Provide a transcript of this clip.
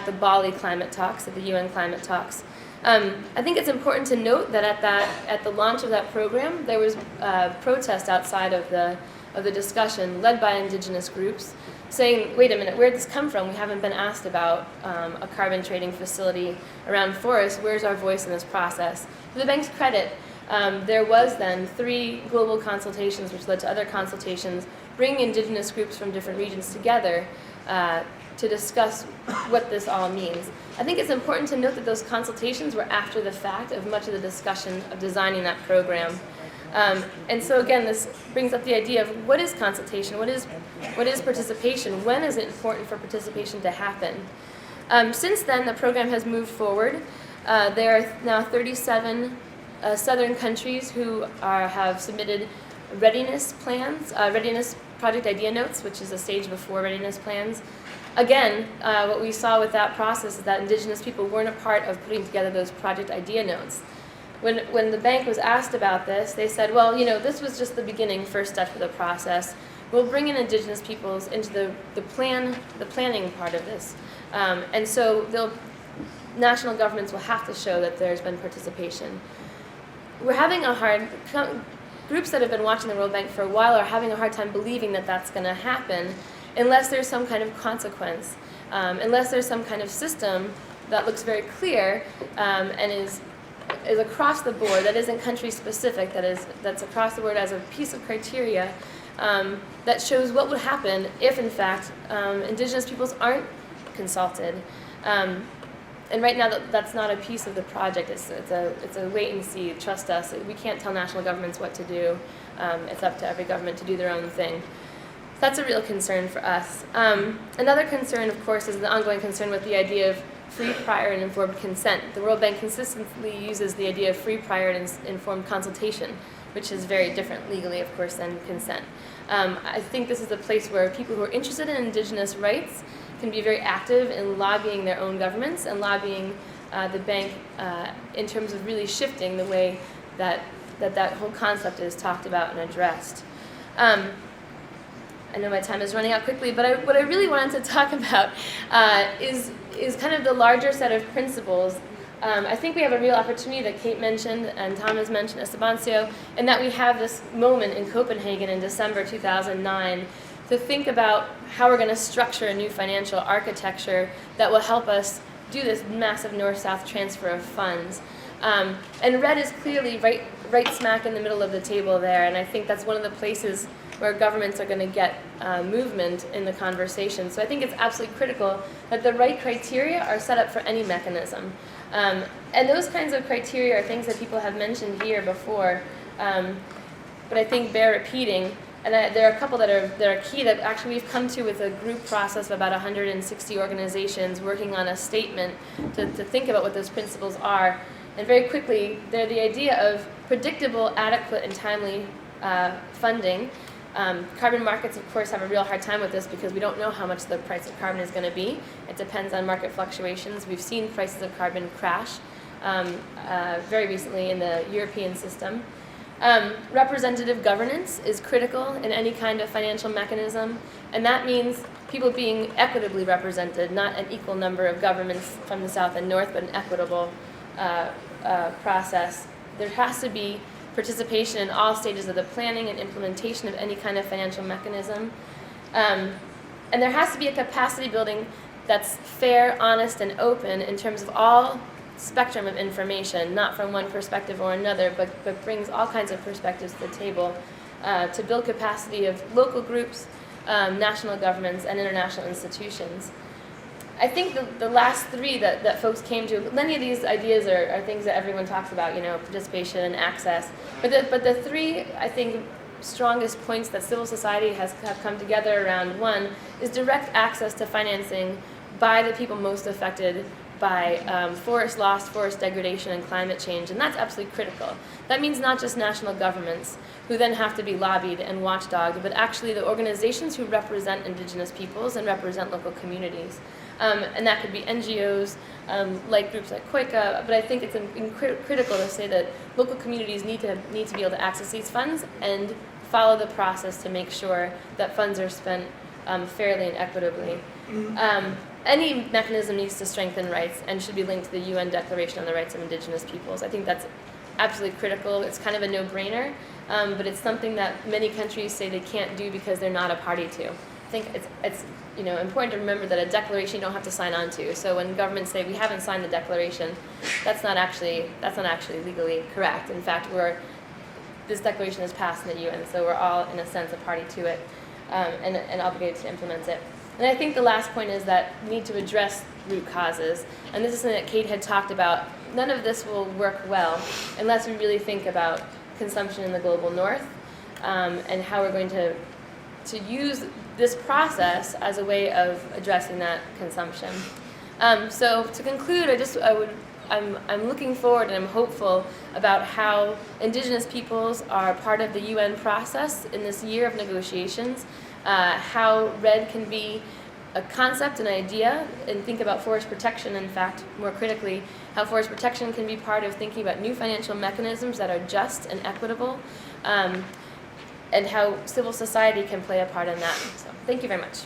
the Bali climate talks, at the UN climate talks. I think it's important to note that at the launch of that program, there was protest outside of the discussion led by indigenous groups saying, wait a minute, where did this come from? We haven't been asked about a carbon trading facility around forests. Where's our voice in this process? To the bank's credit, there was then 3 global consultations, which led to other consultations, bringing indigenous groups from different regions together to discuss what this all means. I think it's important to note that those consultations were after the fact of much of the discussion of designing that program. And so again, this brings up the idea of what is consultation, what is participation, when is it important for participation to happen? Since then, the program has moved forward. There are now 37 southern countries who have submitted readiness plans, readiness project idea notes, which is a stage before readiness plans. Again, what we saw with that process is that indigenous people weren't a part of putting together those project idea notes. When the bank was asked about this, they said, well, this was just the beginning, first step of the process. We'll bring in indigenous peoples into the planning part of this. And so national governments will have to show that there's been participation. We're having groups that have been watching the World Bank for a while are having a hard time believing that that's going to happen unless there's some kind of consequence, unless there's some kind of system that looks very clear and is across the board, that isn't country specific, that's across the board as a piece of criteria that shows what would happen if in fact indigenous peoples aren't consulted. And right now that's not a piece of the project. It's a wait and see, trust us. We can't tell national governments what to do. It's up to every government to do their own thing. That's a real concern for us. Another concern, of course, is the ongoing concern with the idea of free, prior, and informed consent. The World Bank consistently uses the idea of free, prior, and informed consultation, which is very different legally, of course, than consent. I think this is a place where people who are interested in indigenous rights can be very active in lobbying their own governments and lobbying the bank in terms of really shifting the way that whole concept is talked about and addressed. I know my time is running out quickly, but what I really wanted to talk about is kind of the larger set of principles. I think we have a real opportunity that Kate mentioned and Tom has mentioned, Estebancio, and that we have this moment in Copenhagen in December 2009 to think about how we're going to structure a new financial architecture that will help us do this massive north-south transfer of funds. And REDD is clearly right smack in the middle of the table there, and I think that's one of the places where governments are going to get movement in the conversation. So I think it's absolutely critical that the right criteria are set up for any mechanism. And those kinds of criteria are things that people have mentioned here before, but I think bear repeating. And there are a couple that are key that actually we've come to with a group process of about 160 organizations working on a statement to think about what those principles are. And very quickly, they're the idea of predictable, adequate, and timely funding. Carbon markets, of course, have a real hard time with this because we don't know how much the price of carbon is going to be. It depends on market fluctuations. We've seen prices of carbon crash very recently in the European system. Representative governance is critical in any kind of financial mechanism, and that means people being equitably represented, not an equal number of governments from the south and north, but an equitable process. There has to be participation in all stages of the planning and implementation of any kind of financial mechanism. And there has to be a capacity building that's fair, honest, and open in terms of all spectrum of information, not from one perspective or another, but brings all kinds of perspectives to the table to build capacity of local groups, national governments, and international institutions. I think the last 3 that folks came to, many of these ideas are things that everyone talks about, participation and access. But the 3, I think, strongest points that civil society have come together around, one, is direct access to financing by the people most affected by forest loss, forest degradation, and climate change, and that's absolutely critical. That means not just national governments, who then have to be lobbied and watchdogged, but actually the organizations who represent indigenous peoples and represent local communities. And that could be NGOs, like groups like COICA, but I think it's critical to say that local communities need to be able to access these funds and follow the process to make sure that funds are spent fairly and equitably. any mechanism needs to strengthen rights and should be linked to the UN Declaration on the Rights of Indigenous Peoples. I think that's absolutely critical. It's kind of a no-brainer, but it's something that many countries say they can't do because they're not a party to. I think it's important to remember that a declaration you don't have to sign on to. So when governments say we haven't signed the declaration, that's not actually legally correct. In fact, this declaration is passed in the UN, so we're all in a sense a party to it and obligated to implement it. And I think the last point is that we need to address root causes. And this is something that Kate had talked about. None of this will work well unless we really think about consumption in the global north and how we're going to use this process as a way of addressing that consumption. So to conclude, I'm looking forward and I'm hopeful about how Indigenous peoples are part of the UN process in this year of negotiations, how REDD can be a concept, an idea, and think about forest protection, in fact, more critically, how forest protection can be part of thinking about new financial mechanisms that are just and equitable, and how civil society can play a part in that. So, thank you very much.